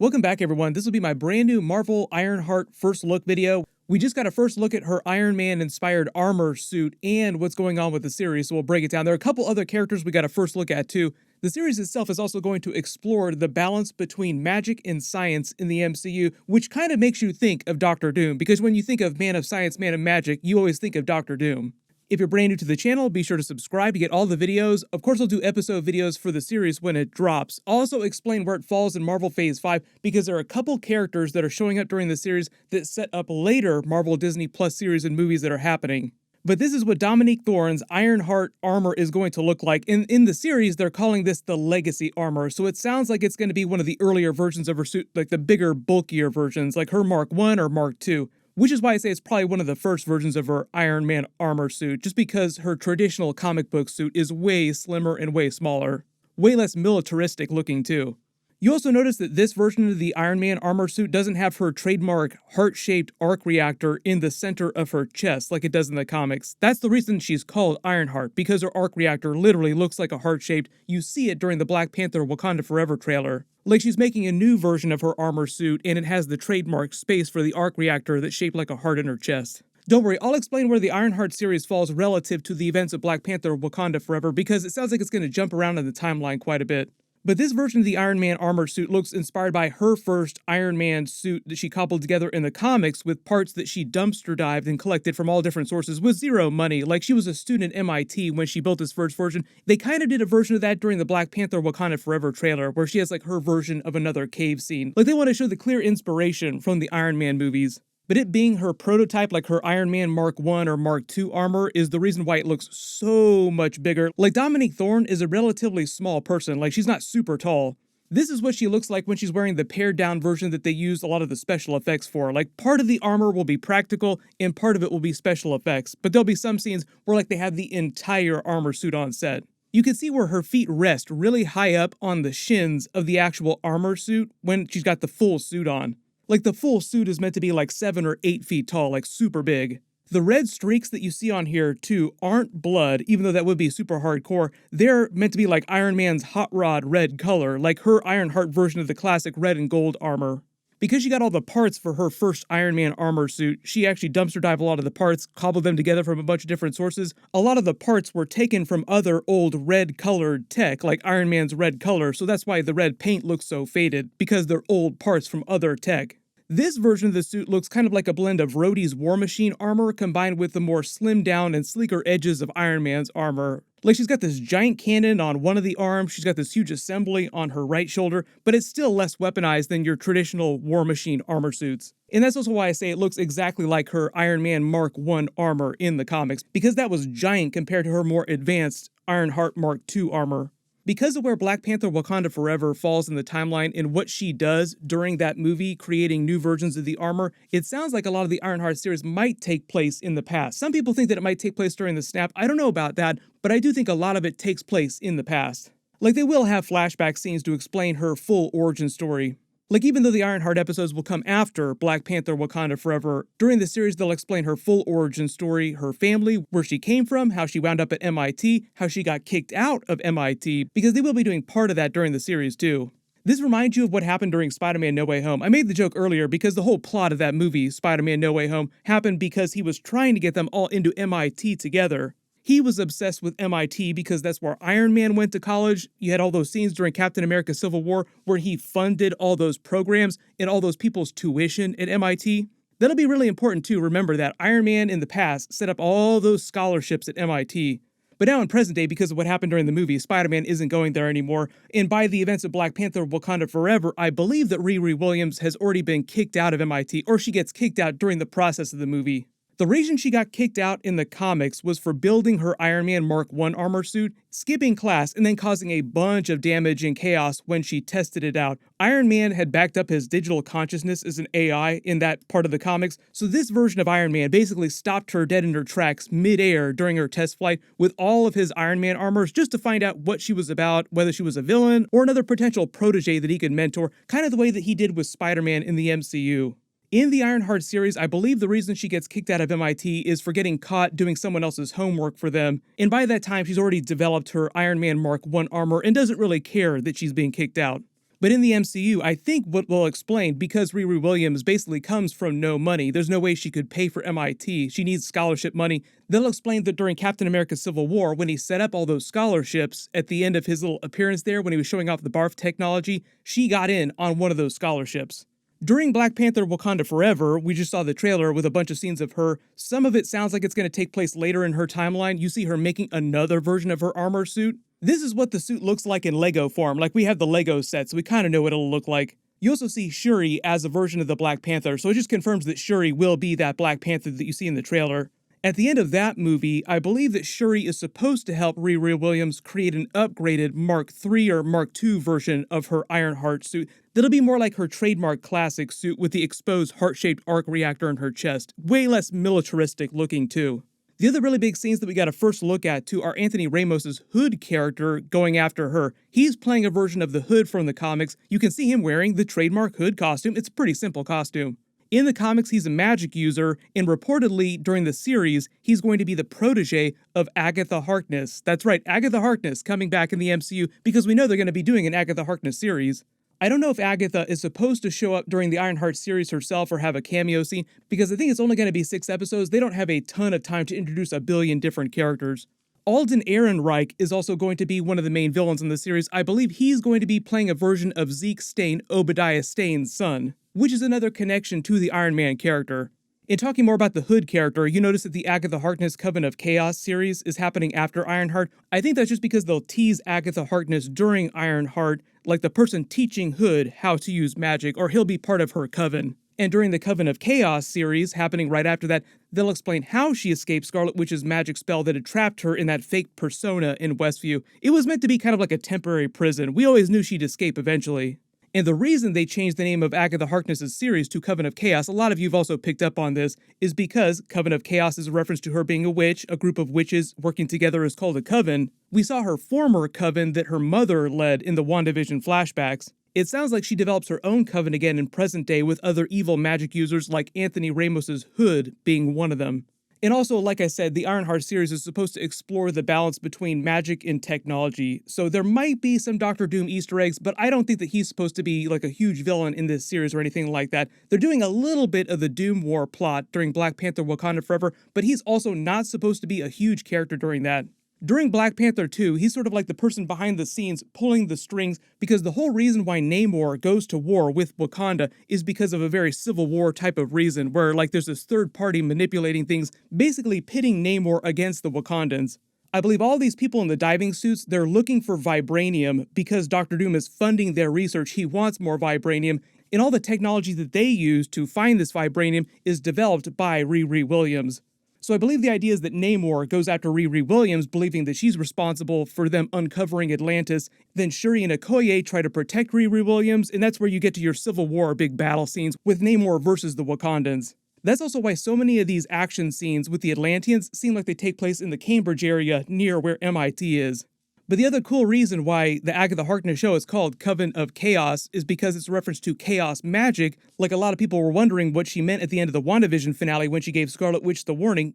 Welcome back, everyone. This will be my brand new Marvel Ironheart first look video. We just got a first look at her Iron Man inspired armor suit and what's going on with the series, so we'll break it down. There are a couple other characters we got a first look at too. The series itself is also going to explore the balance between magic and science in the MCU, which kind of makes you think of Doctor Doom, because when you think of man of science, man of magic, you always think of Doctor Doom. If you're brand new to the channel, be sure to subscribe to get all the videos. Of course, I'll do episode videos for the series when it drops. I'll also explain where it falls in Marvel Phase 5, because there are a couple characters that are showing up during the series that set up later Marvel Disney Plus series and movies that are happening. But this is what Dominique Thorne's Ironheart armor is going to look like. In the series, they're calling this the Legacy armor, so it sounds like it's going to be one of the earlier versions of her suit, like the bigger, bulkier versions, like her Mark 1 or Mark 2. Which is why I say it's probably one of the first versions of her Iron Man armor suit, just because her traditional comic book suit is way slimmer and way smaller. Way less militaristic looking too. You also notice that this version of the Iron Man armor suit doesn't have her trademark heart-shaped arc reactor in the center of her chest like it does in the comics. That's the reason she's called Ironheart, because her arc reactor literally looks like a heart-shaped. You see it during the Black Panther Wakanda Forever trailer. Like she's making a new version of her armor suit, and it has the trademark space for the arc reactor that's shaped like a heart in her chest. Don't worry, I'll explain where the Ironheart series falls relative to the events of Black Panther Wakanda Forever, because it sounds like it's going to jump around in the timeline quite a bit. But this version of the Iron Man armor suit looks inspired by her first Iron Man suit that she cobbled together in the comics with parts that she dumpster dived and collected from all different sources with zero money. Like she was a student at MIT when she built this first version. They kind of did a version of that during the Black Panther Wakanda Forever trailer, where she has like her version of another cave scene. Like they want to show the clear inspiration from the Iron Man movies. But it being her prototype, like her Iron Man Mark 1 or Mark 2 armor, is the reason why it looks so much bigger. Like Dominique Thorne is a relatively small person, like she's not super tall. This is what she looks like when she's wearing the pared down version that they used a lot of the special effects for. Like part of the armor will be practical and part of it will be special effects, but there'll be some scenes where like they have the entire armor suit on set. You can see where her feet rest really high up on the shins of the actual armor suit when she's got the full suit on. Like the full suit is meant to be like 7 or 8 feet tall, like super big. The red streaks that you see on here too aren't blood, even though that would be super hardcore. They're meant to be like Iron Man's hot rod red color, like her Ironheart version of the classic red and gold armor. Because she got all the parts for her first Iron Man armor suit, she actually dumpster dived a lot of the parts, cobbled them together from a bunch of different sources. A lot of the parts were taken from other old red colored tech, like Iron Man's red color, so that's why the red paint looks so faded, because they're old parts from other tech. This version of the suit looks kind of like a blend of Rhodey's War Machine armor combined with the more slimmed down and sleeker edges of Iron Man's armor. Like she's got this giant cannon on one of the arms, she's got this huge assembly on her right shoulder, but it's still less weaponized than your traditional War Machine armor suits. And that's also why I say it looks exactly like her Iron Man Mark 1 armor in the comics, because that was giant compared to her more advanced Ironheart Mark 2 armor. Because of where Black Panther Wakanda Forever falls in the timeline and what she does during that movie, creating new versions of the armor, it sounds like a lot of the Ironheart series might take place in the past. Some people think that it might take place during the snap. I don't know about that, but I do think a lot of it takes place in the past. Like they will have flashback scenes to explain her full origin story. Like even though the Ironheart episodes will come after Black Panther Wakanda Forever, during the series they'll explain her full origin story, her family, where she came from, how she wound up at MIT, how she got kicked out of MIT, because they will be doing part of that during the series too. This reminds you of what happened during Spider-Man No Way Home. I made the joke earlier because the whole plot of that movie, Spider-Man No Way Home, happened because he was trying to get them all into MIT together. He was obsessed with MIT because that's where Iron Man went to college. You had all those scenes during Captain America Civil War where he funded all those programs and all those people's tuition at MIT. That'll be really important too. Remember that Iron Man in the past set up all those scholarships at MIT. But now in present day, because of what happened during the movie, Spider-Man isn't going there anymore. And by the events of Black Panther Wakanda Forever, I believe that Riri Williams has already been kicked out of MIT, or she gets kicked out during the process of the movie. The reason she got kicked out in the comics was for building her Iron Man Mark 1 armor suit, skipping class, and then causing a bunch of damage and chaos when she tested it out. Iron Man had backed up his digital consciousness as an AI in that part of the comics, so this version of Iron Man basically stopped her dead in her tracks mid-air during her test flight with all of his Iron Man armors just to find out what she was about, whether she was a villain or another potential protege that he could mentor, kind of the way that he did with Spider-Man in the MCU. In the Ironheart series, I believe the reason she gets kicked out of MIT is for getting caught doing someone else's homework for them, and by that time she's already developed her Iron Man Mark 1 armor and doesn't really care that she's being kicked out. But in the MCU, I think what we'll explain, because Riri Williams basically comes from no money, there's no way she could pay for MIT, she needs scholarship money. They'll explain that during Captain America Civil War, when he set up all those scholarships, at the end of his little appearance there, when he was showing off the barf technology, she got in on one of those scholarships. During Black Panther Wakanda Forever, we just saw the trailer with a bunch of scenes of her. Some of it sounds like it's going to take place later in her timeline. You see her making another version of her armor suit. This is what the suit looks like in Lego form. Like, we have the Lego set, so we kind of know what it'll look like. You also see Shuri as a version of the Black Panther, so it just confirms that Shuri will be that Black Panther that you see in the trailer. At the end of that movie, I believe that Shuri is supposed to help Riri Williams create an upgraded Mark III or Mark II version of her Ironheart suit that'll be more like her trademark classic suit with the exposed heart-shaped arc reactor in her chest. Way less militaristic looking too. The other really big scenes that we got a first look at too are Anthony Ramos's Hood character going after her. He's playing a version of the Hood from the comics. You can see him wearing the trademark Hood costume. It's a pretty simple costume. In the comics, he's a magic user, and reportedly, during the series, he's going to be the protege of Agatha Harkness. That's right, Agatha Harkness coming back in the MCU, because we know they're going to be doing an Agatha Harkness series. I don't know if Agatha is supposed to show up during the Ironheart series herself or have a cameo scene, because I think it's only going to be 6 episodes. They don't have a ton of time to introduce a billion different characters. Alden Ehrenreich is also going to be one of the main villains in the series. I believe he's going to be playing a version of Zeke Stane, Obadiah Stane's son, which is another connection to the Iron Man character. In talking more about the Hood character, you notice that the Agatha Harkness Coven of Chaos series is happening after Ironheart. I think that's just because they'll tease Agatha Harkness during Ironheart, like the person teaching Hood how to use magic, or he'll be part of her coven. And during the Coven of Chaos series, happening right after that, they'll explain how she escaped Scarlet Witch's magic spell that had trapped her in that fake persona in Westview. It was meant to be kind of like a temporary prison. We always knew she'd escape eventually. And the reason they changed the name of Agatha Harkness' series to Coven of Chaos, a lot of you have also picked up on this, is because Coven of Chaos is a reference to her being a witch. A group of witches working together is called a coven. We saw her former coven that her mother led in the WandaVision flashbacks. It sounds like she develops her own coven again in present day with other evil magic users like Anthony Ramos's Hood being one of them. And also, like I said, the Ironheart series is supposed to explore the balance between magic and technology, so there might be some Doctor Doom Easter eggs, but I don't think that he's supposed to be like a huge villain in this series or anything like that. They're doing a little bit of the Doom War plot during Black Panther Wakanda Forever, but he's also not supposed to be a huge character during that. During Black Panther 2, he's sort of like the person behind the scenes pulling the strings, because the whole reason why Namor goes to war with Wakanda is because of a very Civil War type of reason, where like there's this third party manipulating things, basically pitting Namor against the Wakandans. I believe all these people in the diving suits, they're looking for vibranium because Dr. Doom is funding their research. He wants more vibranium, and all the technology that they use to find this vibranium is developed by Riri Williams. So I believe the idea is that Namor goes after Riri Williams, believing that she's responsible for them uncovering Atlantis. Then Shuri and Okoye try to protect Riri Williams, and that's where you get to your Civil War big battle scenes with Namor versus the Wakandans. That's also why so many of these action scenes with the Atlanteans seem like they take place in the Cambridge area near where MIT is. But the other cool reason why the Agatha Harkness show is called Coven of Chaos is because it's a reference to chaos magic, like a lot of people were wondering what she meant at the end of the WandaVision finale when she gave Scarlet Witch the warning.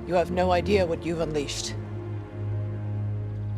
You have no idea what you've unleashed.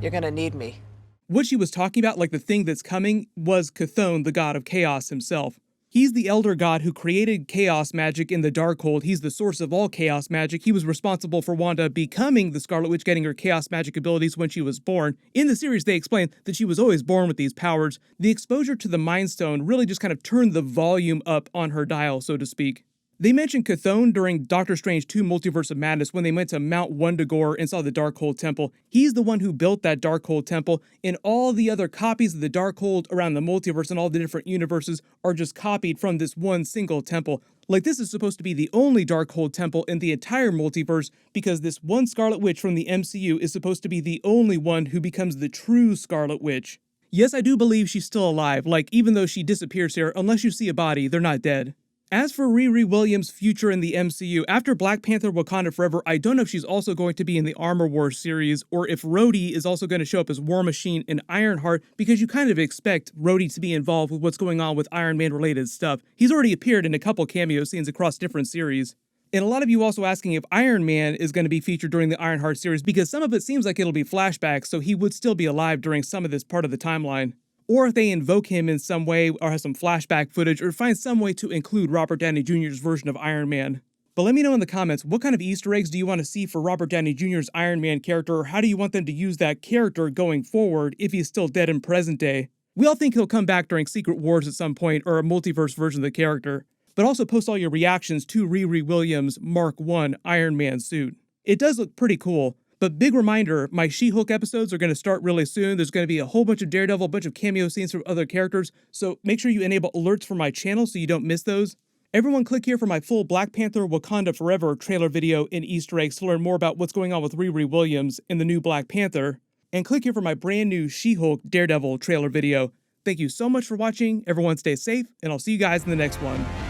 You're gonna need me. What she was talking about, like the thing that's coming, was Chthon, the god of chaos himself. He's the elder god who created chaos magic in the Darkhold. He's the source of all chaos magic. He was responsible for Wanda becoming the Scarlet Witch, getting her chaos magic abilities when she was born. In the series, they explain that she was always born with these powers. The exposure to the Mind Stone really just kind of turned the volume up on her dial, so to speak. They mentioned Chthon during Doctor Strange 2 Multiverse of Madness when they went to Mount Wundagore and saw the Darkhold Temple. He's the one who built that Darkhold Temple, and all the other copies of the Darkhold around the multiverse and all the different universes are just copied from this one single temple. Like, this is supposed to be the only Darkhold Temple in the entire multiverse, because this one Scarlet Witch from the MCU is supposed to be the only one who becomes the true Scarlet Witch. Yes, I do believe she's still alive. Like, even though she disappears here, unless you see a body, they're not dead. As for Riri Williams' future in the MCU, after Black Panther Wakanda Forever, I don't know if she's also going to be in the Armor Wars series, or if Rhodey is also going to show up as War Machine and Ironheart, because you kind of expect Rhodey to be involved with what's going on with Iron Man related stuff. He's already appeared in a couple cameo scenes across different series. And a lot of you also asking if Iron Man is going to be featured during the Ironheart series, because some of it seems like it'll be flashbacks, so he would still be alive during some of this part of the timeline. or if they invoke him in some way or have some flashback footage or find some way to include Robert Downey Jr.'s version of Iron Man. But let me know in the comments, what kind of Easter eggs do you want to see for Robert Downey Jr.'s Iron Man character, or how do you want them to use that character going forward if he's still dead in present day? We all think he'll come back during Secret Wars at some point, or a multiverse version of the character. But also post all your reactions to Riri Williams' Mark I Iron Man suit. It does look pretty cool, but big reminder, my She-Hulk episodes are going to start really soon. There's going to be a whole bunch of Daredevil, a bunch of cameo scenes from other characters, so make sure you enable alerts for my channel so you don't miss those. Everyone click here for my full Black Panther Wakanda Forever trailer video and Easter eggs to learn more about what's going on with Riri Williams in the new Black Panther. And click here for my brand new She-Hulk Daredevil trailer video. Thank you so much for watching, everyone stay safe, and I'll see you guys in the next one.